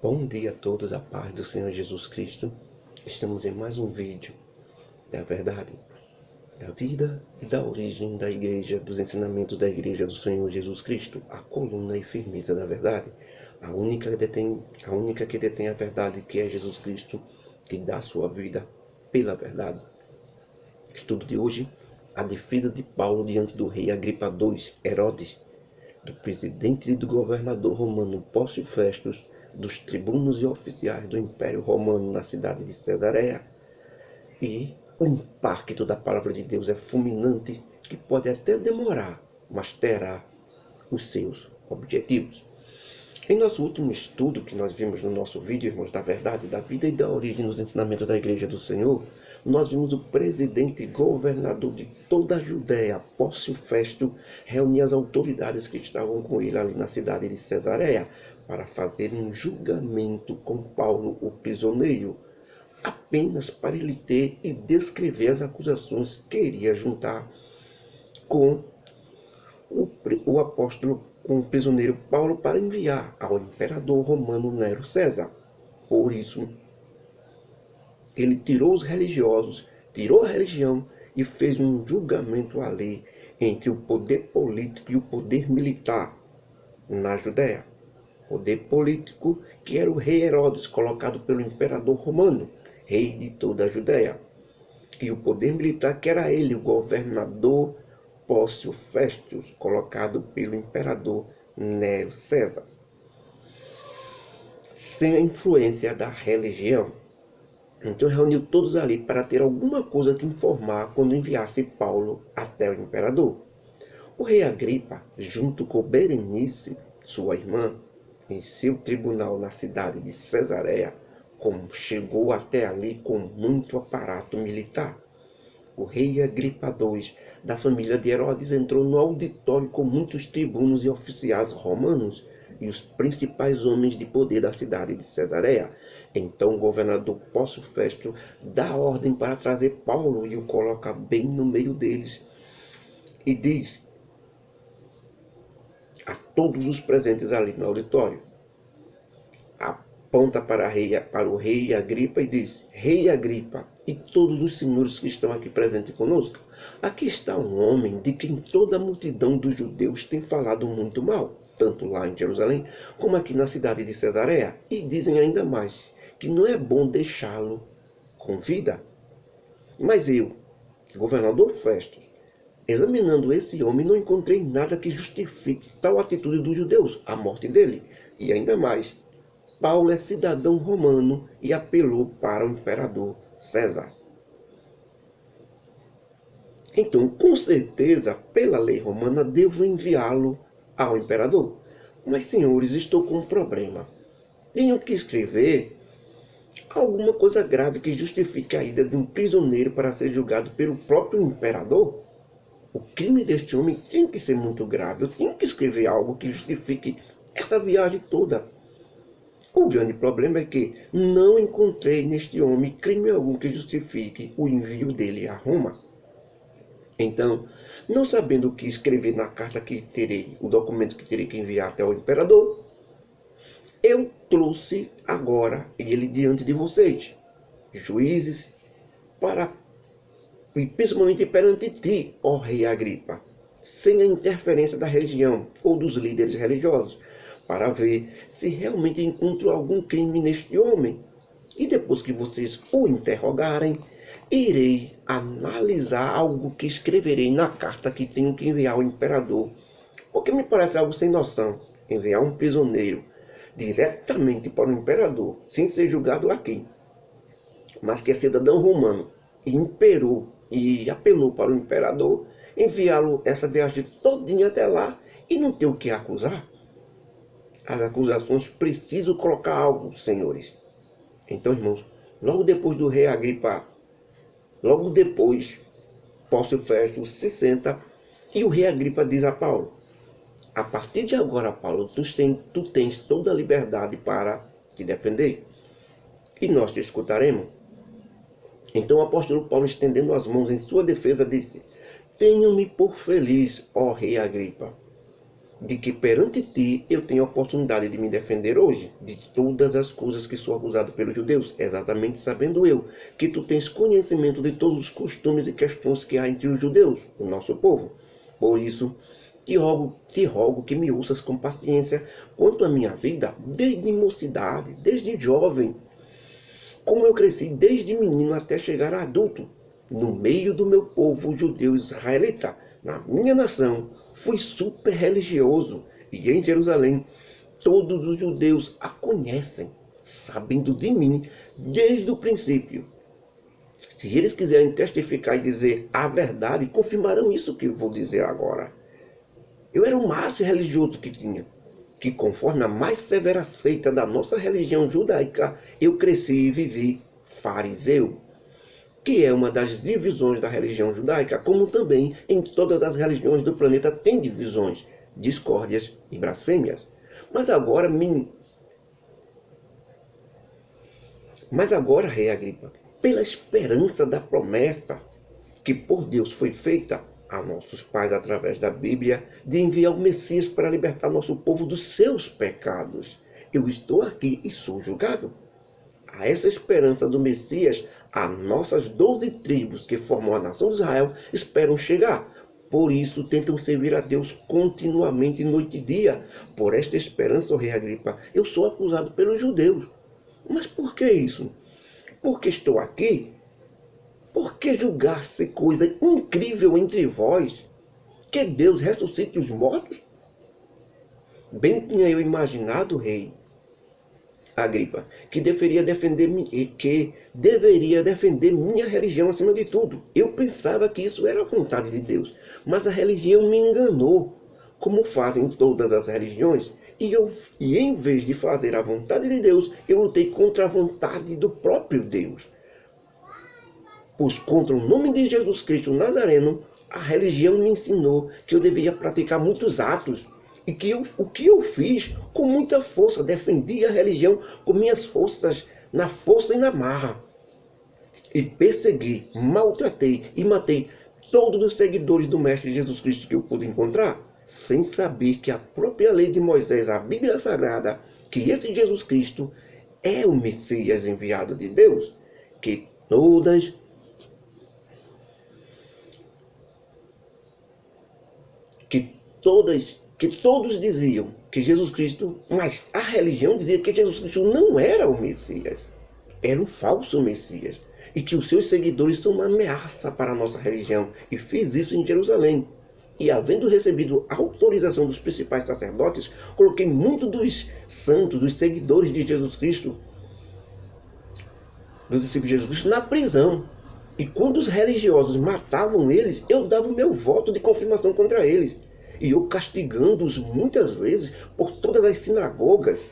Bom dia a todos, a paz do Senhor Jesus Cristo. Estamos em mais um vídeo da verdade, da vida e da origem da igreja, dos ensinamentos da igreja do Senhor Jesus Cristo, a coluna e firmeza da verdade, a única que detém a verdade, que é Jesus Cristo, que dá sua vida pela verdade. Estudo de hoje: a defesa de Paulo diante do rei Agripa II, Herodes, do presidente e do governador romano Pórcio Festus, dos tribunos e oficiais do Império Romano na cidade de Cesareia. E o impacto da palavra de Deus é fulminante, que pode até demorar, mas terá os seus objetivos. Em nosso último estudo, que nós vimos no nosso vídeo, irmãos, da verdade, da vida e da origem dos ensinamentos da Igreja do Senhor, nós vimos o presidente e governador de toda a Judéia, Pórcio Festo, reunir as autoridades que estavam com ele ali na cidade de Cesareia para fazer um julgamento com Paulo, o prisioneiro, apenas para ele ter e descrever as acusações que iria juntar com o apóstolo, com o prisioneiro Paulo, para enviar ao imperador romano Nero César. Por isso, ele tirou os religiosos, tirou a religião e fez um julgamento ali entre o poder político e o poder militar na Judéia. Poder político, que era o rei Herodes, colocado pelo imperador romano, rei de toda a Judéia. E o poder militar, que era ele, o governador Pórcio Festus, colocado pelo imperador Nero César. Sem a influência da religião. Então reuniu todos ali para ter alguma coisa que informar quando enviasse Paulo até o imperador. O rei Agripa, junto com Berenice, sua irmã, em seu tribunal na cidade de Cesareia, chegou até ali com muito aparato militar. O rei Agripa II, da família de Herodes, entrou no auditório com muitos tribunos e oficiais romanos e os principais homens de poder da cidade de Cesareia. Então o governador Pórcio Festo dá ordem para trazer Paulo e o coloca bem no meio deles e diz a todos os presentes ali no auditório, aponta para o rei Agripa e diz: Rei Agripa e todos os senhores que estão aqui presentes conosco, aqui está um homem de quem toda a multidão dos judeus tem falado muito mal, tanto lá em Jerusalém como aqui na cidade de Cesareia, e dizem ainda mais que não é bom deixá-lo com vida. Mas eu, governador Festo, examinando esse homem, não encontrei nada que justifique tal atitude dos judeus, a morte dele. E ainda mais, Paulo é cidadão romano e apelou para o imperador César. Então, com certeza, pela lei romana, devo enviá-lo ao imperador. Mas, senhores, estou com um problema. Tenho que escrever alguma coisa grave que justifique a ida de um prisioneiro para ser julgado pelo próprio imperador. O crime deste homem tem que ser muito grave. Eu tenho que escrever algo que justifique essa viagem toda. O grande problema é que não encontrei neste homem crime algum que justifique o envio dele a Roma. Então, não sabendo o que escrever na carta que terei, o documento que terei que enviar até o imperador, eu trouxe agora ele diante de vocês, juízes, e principalmente perante ti, ó rei Agripa, sem a interferência da religião ou dos líderes religiosos, para ver se realmente encontro algum crime neste homem. E depois que vocês o interrogarem, irei analisar algo que escreverei na carta que tenho que enviar ao imperador. Porque me parece algo sem noção enviar um prisioneiro diretamente para o imperador, sem ser julgado aqui, mas que é cidadão romano e imperou e apelou para o imperador, enviá-lo essa viagem todinha até lá e não ter o que acusar. As acusações precisam colocar algo, senhores. Então, irmãos, logo depois do rei Agripa, logo depois, Pórcio Festo se senta e o rei Agripa diz a Paulo: a partir de agora, Paulo, tu tens toda a liberdade para te defender e nós te escutaremos. Então o apóstolo Paulo, estendendo as mãos em sua defesa, disse: tenho-me por feliz, ó rei Agripa, de que perante ti eu tenho a oportunidade de me defender hoje de todas as coisas que sou acusado pelos judeus, exatamente sabendo eu que tu tens conhecimento de todos os costumes e questões que há entre os judeus, o nosso povo. Por isso, te rogo que me ouças com paciência quanto à minha vida, desde mocidade, desde jovem, como eu cresci desde menino até chegar a adulto, no meio do meu povo judeu israelita, na minha nação, fui super religioso, e em Jerusalém todos os judeus a conhecem, sabendo de mim desde o princípio. Se eles quiserem testificar e dizer a verdade, confirmarão isso que eu vou dizer agora. Eu era o mais religioso que tinha, que conforme a mais severa seita da nossa religião judaica, eu cresci e vivi fariseu, que é uma das divisões da religião judaica, como também em todas as religiões do planeta tem divisões, discórdias e blasfêmias. Mas agora, rei Agripa, pela esperança da promessa que por Deus foi feita a nossos pais através da Bíblia, de enviar o Messias para libertar nosso povo dos seus pecados, eu estou aqui e sou julgado. A essa esperança do Messias, as nossas 12 tribos que formam a nação de Israel esperam chegar. Por isso tentam servir a Deus continuamente noite e dia. Por esta esperança, ó rei Agripa, eu sou acusado pelos judeus. Mas por que isso? Porque estou aqui? Por que julgar-se coisa incrível entre vós? Que Deus ressuscite os mortos? Bem tinha eu imaginado, rei Agripa, que deveria defender minha religião acima de tudo. Eu pensava que isso era a vontade de Deus, mas a religião me enganou, como fazem todas as religiões. E em vez de fazer a vontade de Deus, eu lutei contra a vontade do próprio Deus. Pois contra o nome de Jesus Cristo Nazareno, a religião me ensinou que eu devia praticar muitos atos. E que o que eu fiz com muita força, defendi a religião com minhas forças, na força e na marra. E persegui, maltratei e matei todos os seguidores do Mestre Jesus Cristo que eu pude encontrar, sem saber que a própria lei de Moisés, a Bíblia Sagrada, que esse Jesus Cristo é o Messias enviado de Deus, que todos diziam que Jesus Cristo, mas a religião dizia que Jesus Cristo não era o Messias, era um falso Messias, e que os seus seguidores são uma ameaça para a nossa religião, e fiz isso em Jerusalém. E havendo recebido a autorização dos principais sacerdotes, coloquei muito dos santos, dos seguidores de Jesus Cristo, dos discípulos de Jesus Cristo, na prisão. E quando os religiosos matavam eles, eu dava o meu voto de confirmação contra eles. E eu castigando-os muitas vezes por todas as sinagogas,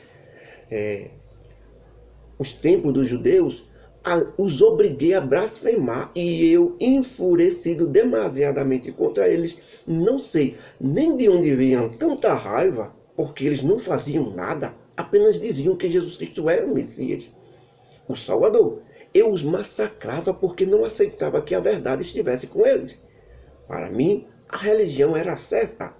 os templos dos judeus, os obriguei a blasfemar. E eu, enfurecido demasiadamente contra eles, não sei nem de onde vinha tanta raiva, porque eles não faziam nada, apenas diziam que Jesus Cristo era o Messias, o Salvador. Eu os massacrava porque não aceitava que a verdade estivesse com eles. Para mim, a religião era certa.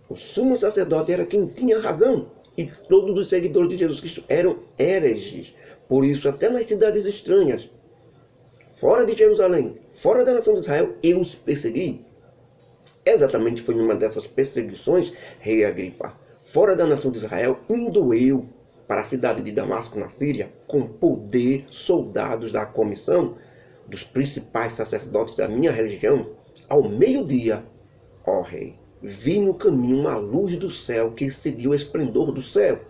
O sumo sacerdote era quem tinha razão. E todos os seguidores de Jesus Cristo eram hereges. Por isso, até nas cidades estranhas, fora de Jerusalém, fora da nação de Israel, eu os persegui. Exatamente foi numa dessas perseguições, rei Agripa, fora da nação de Israel, indo eu para a cidade de Damasco, na Síria, com poder, soldados da comissão, dos principais sacerdotes da minha religião, ao meio-dia, ó rei, vi no caminho uma luz do céu que excediu o esplendor do céu,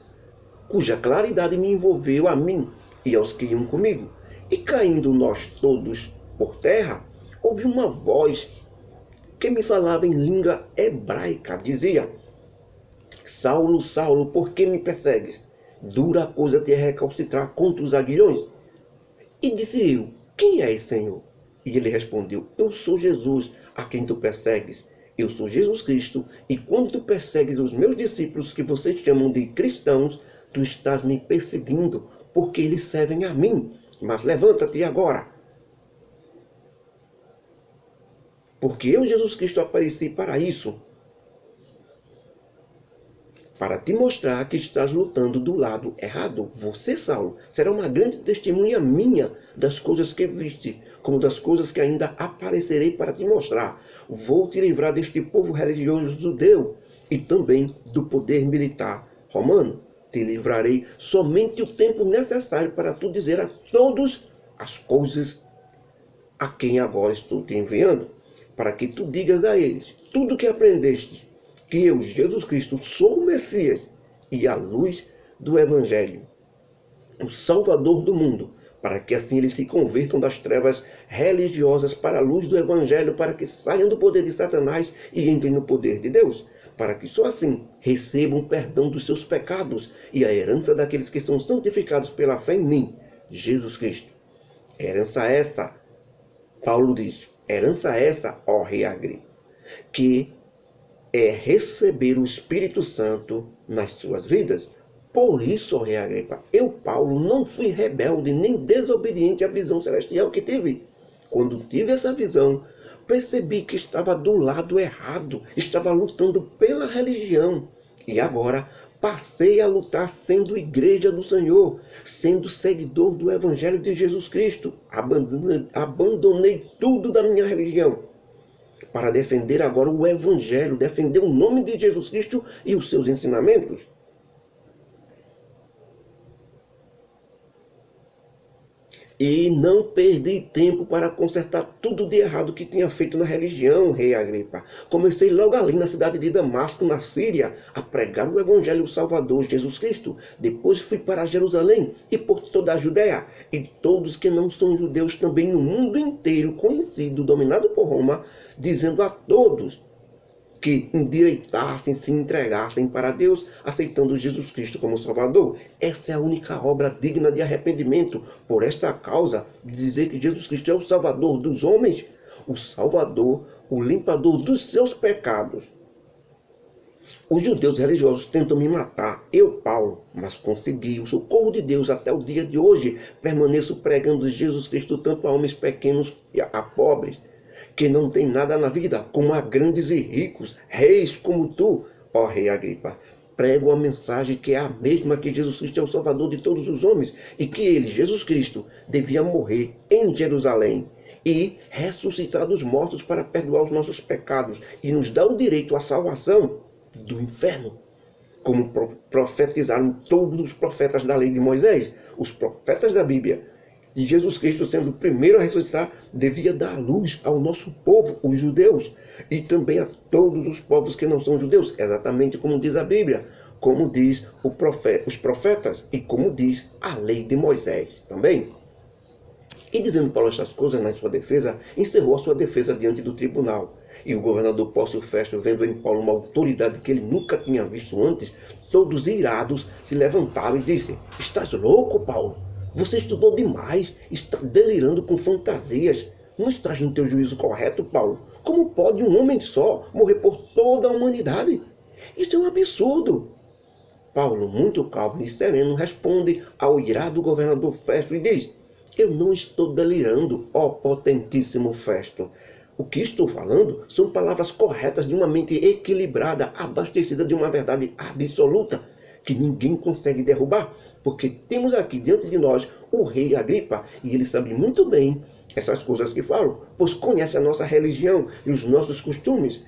cuja claridade me envolveu a mim e aos que iam comigo. E caindo nós todos por terra, ouvi uma voz que me falava em língua hebraica. Dizia: Saulo, Saulo, por que me persegues? Dura coisa te recalcitrar contra os aguilhões. E disse eu: quem és, Senhor? E ele respondeu: eu sou Jesus, a quem tu persegues. Eu sou Jesus Cristo, e quando tu persegues os meus discípulos, que vocês chamam de cristãos, tu estás me perseguindo, porque eles servem a mim. Mas levanta-te agora, porque eu, Jesus Cristo, apareci para isso. para te mostrar que estás lutando do lado errado. Você, Saulo, será uma grande testemunha minha das coisas que viste, como das coisas que ainda aparecerei para te mostrar. Vou te livrar deste povo religioso judeu e também do poder militar romano. Te livrarei somente o tempo necessário para tu dizer a todos as coisas a quem agora estou te enviando, para que tu digas a eles tudo o que aprendeste, que eu, Jesus Cristo, sou o Messias e a luz do Evangelho, o Salvador do mundo, para que assim eles se convertam das trevas religiosas para a luz do Evangelho, para que saiam do poder de Satanás e entrem no poder de Deus, para que só assim recebam perdão dos seus pecados e a herança daqueles que são santificados pela fé em mim, Jesus Cristo. Herança essa, Paulo diz, herança essa, ó rei Agripa, que é receber o Espírito Santo nas suas vidas. Por isso, ó rei Agripa, eu, Paulo, não fui rebelde nem desobediente à visão celestial que tive. Quando tive essa visão, percebi que estava do lado errado, estava lutando pela religião. E agora passei a lutar sendo igreja do Senhor, sendo seguidor do Evangelho de Jesus Cristo. Abandonei tudo da minha religião para defender agora o Evangelho, defender o nome de Jesus Cristo e os seus ensinamentos. E não perdi tempo para consertar tudo de errado que tinha feito na religião, rei Agripa. Comecei logo ali na cidade de Damasco, na Síria, a pregar o Evangelho Salvador, Jesus Cristo. Depois fui para Jerusalém e por toda a Judéia. E todos que não são judeus também no mundo inteiro, conhecido, dominado por Roma, dizendo a todos que endireitassem, se entregassem para Deus, aceitando Jesus Cristo como Salvador. Essa é a única obra digna de arrependimento. Por esta causa, de dizer que Jesus Cristo é o Salvador dos homens, o Salvador, o limpador dos seus pecados. Os judeus religiosos tentam me matar, eu, Paulo, mas consegui o socorro de Deus até o dia de hoje. Permaneço pregando Jesus Cristo tanto a homens pequenos e a pobres, que não tem nada na vida, como a grandes e ricos, reis como tu, ó rei Agripa. Prego a mensagem que é a mesma, que Jesus Cristo é o Salvador de todos os homens e que ele, Jesus Cristo, devia morrer em Jerusalém e ressuscitar dos mortos para perdoar os nossos pecados e nos dar o direito à salvação do inferno, como profetizaram todos os profetas da lei de Moisés, os profetas da Bíblia. E Jesus Cristo, sendo o primeiro a ressuscitar, devia dar luz ao nosso povo, os judeus, e também a todos os povos que não são judeus, exatamente como diz a Bíblia, como diz os profetas e como diz a lei de Moisés também. E dizendo Paulo estas coisas na sua defesa, encerrou a sua defesa diante do tribunal. E o governador Pórcio Festo, vendo em Paulo uma autoridade que ele nunca tinha visto antes, todos irados se levantaram e disse: "Estás louco, Paulo? Você estudou demais, está delirando com fantasias. Não estás no teu juízo correto, Paulo? Como pode um homem só morrer por toda a humanidade? Isso é um absurdo." Paulo, muito calmo e sereno, responde ao irado governador Festo e diz: "Eu não estou delirando, ó potentíssimo Festo. O que estou falando são palavras corretas de uma mente equilibrada, abastecida de uma verdade absoluta, que ninguém consegue derrubar, porque temos aqui diante de nós o rei Agripa, e ele sabe muito bem essas coisas que falo, pois conhece a nossa religião e os nossos costumes.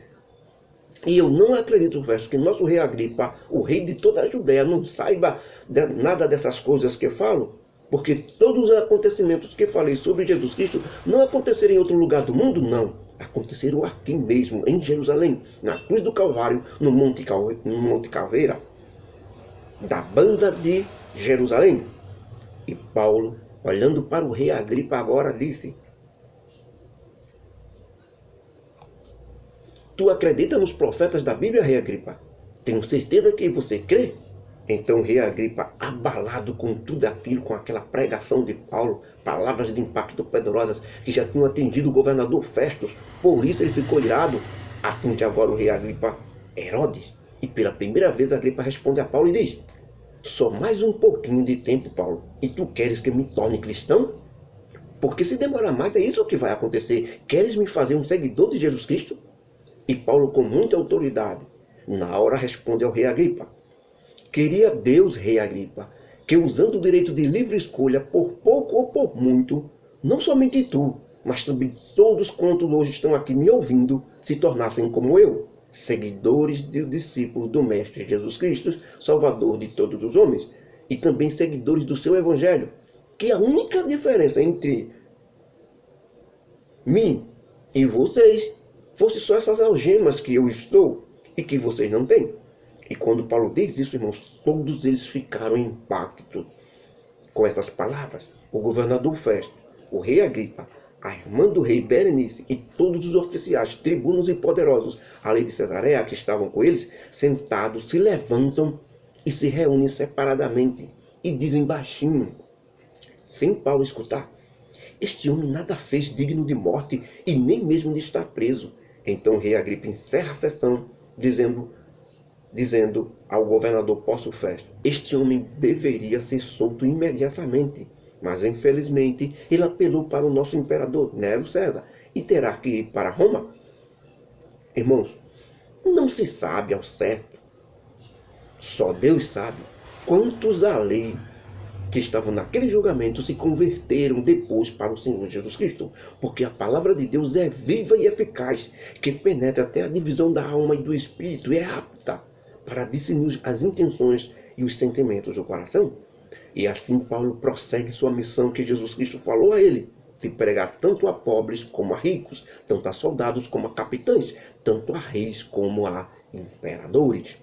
E eu não acredito, verso, que nosso rei Agripa, o rei de toda a Judéia, não saiba nada dessas coisas que falo, porque todos os acontecimentos que falei sobre Jesus Cristo não aconteceram em outro lugar do mundo, não. Aconteceram aqui mesmo, em Jerusalém, na cruz do Calvário, no Monte Caveira, da banda de Jerusalém." E Paulo, olhando para o rei Agripa agora, disse: "Tu acredita nos profetas da Bíblia, rei Agripa? Tenho certeza que você crê." Então o rei Agripa, abalado com tudo aquilo, com aquela pregação de Paulo, palavras de impacto poderosas que já tinham atingido o governador Festus, por isso ele ficou irado. Atinge agora o rei Agripa Herodes. E pela primeira vez Agripa responde a Paulo e diz: "Só mais um pouquinho de tempo, Paulo, e tu queres que me torne cristão? Porque se demorar mais é isso que vai acontecer. Queres me fazer um seguidor de Jesus Cristo?" E Paulo, com muita autoridade, na hora responde ao rei Agripa: Queria Deus, rei Agripa, que usando o direito de livre escolha, por pouco ou por muito, não somente tu, mas também todos quantos hoje estão aqui me ouvindo, se tornassem como eu, seguidores e discípulos do Mestre Jesus Cristo, Salvador de todos os homens, e também seguidores do seu Evangelho, que a única diferença entre mim e vocês fosse só essas algemas que eu estou e que vocês não têm. E quando Paulo diz isso, irmãos, todos eles ficaram em impacto com essas palavras. O governador Festo, o rei Agripa, a irmã do rei Berenice e todos os oficiais, tribunos e poderosos, além de Cesareia, que estavam com eles, sentados, se levantam e se reúnem separadamente e dizem baixinho, sem Paulo escutar: este homem nada fez digno de morte e nem mesmo de estar preso. Então o rei Agripa encerra a sessão dizendo ao governador Pórcio Festo: este homem deveria ser solto imediatamente, mas infelizmente ele apelou para o nosso imperador Nero César e terá que ir para Roma. Irmãos, não se sabe ao certo, só Deus sabe, quantos ali que estavam naquele julgamento se converteram depois para o Senhor Jesus Cristo, porque a palavra de Deus é viva e eficaz, que penetra até a divisão da alma e do espírito e é apta para discernir as intenções e os sentimentos do coração. E assim Paulo prossegue sua missão que Jesus Cristo falou a ele, de pregar tanto a pobres como a ricos, tanto a soldados como a capitães, tanto a reis como a imperadores.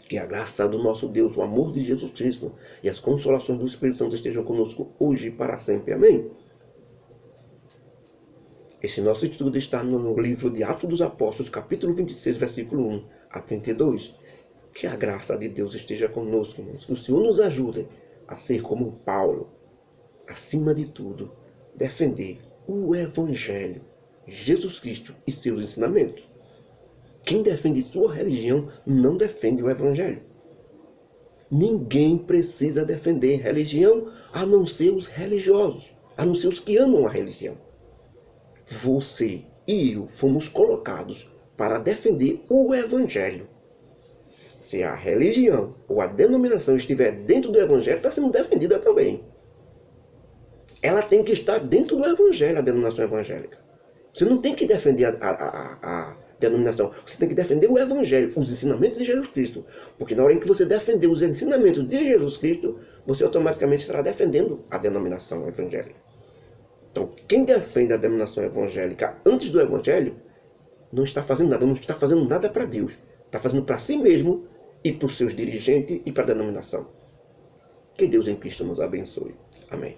Que a graça do nosso Deus, o amor de Jesus Cristo e as consolações do Espírito Santo estejam conosco hoje e para sempre. Amém. Esse nosso estudo está no livro de Atos dos Apóstolos, capítulo 26, versículo 1 a 32. Que a graça de Deus esteja conosco, irmãos. Que o Senhor nos ajude a ser como Paulo, acima de tudo, defender o Evangelho, Jesus Cristo e seus ensinamentos. Quem defende sua religião não defende o Evangelho. Ninguém precisa defender religião a não ser os religiosos, a não ser os que amam a religião. Você e eu fomos colocados para defender o Evangelho. Se a religião ou a denominação estiver dentro do Evangelho, está sendo defendida também. Ela tem que estar dentro do Evangelho, a denominação evangélica. Você não tem que defender a denominação. Você tem que defender o Evangelho, os ensinamentos de Jesus Cristo. Porque na hora em que você defender os ensinamentos de Jesus Cristo, você automaticamente estará defendendo a denominação evangélica. Então, quem defende a denominação evangélica antes do Evangelho, não está fazendo nada, não está fazendo nada para Deus. Está fazendo para si mesmo e para os seus dirigentes e para a denominação. Que Deus em Cristo nos abençoe. Amém.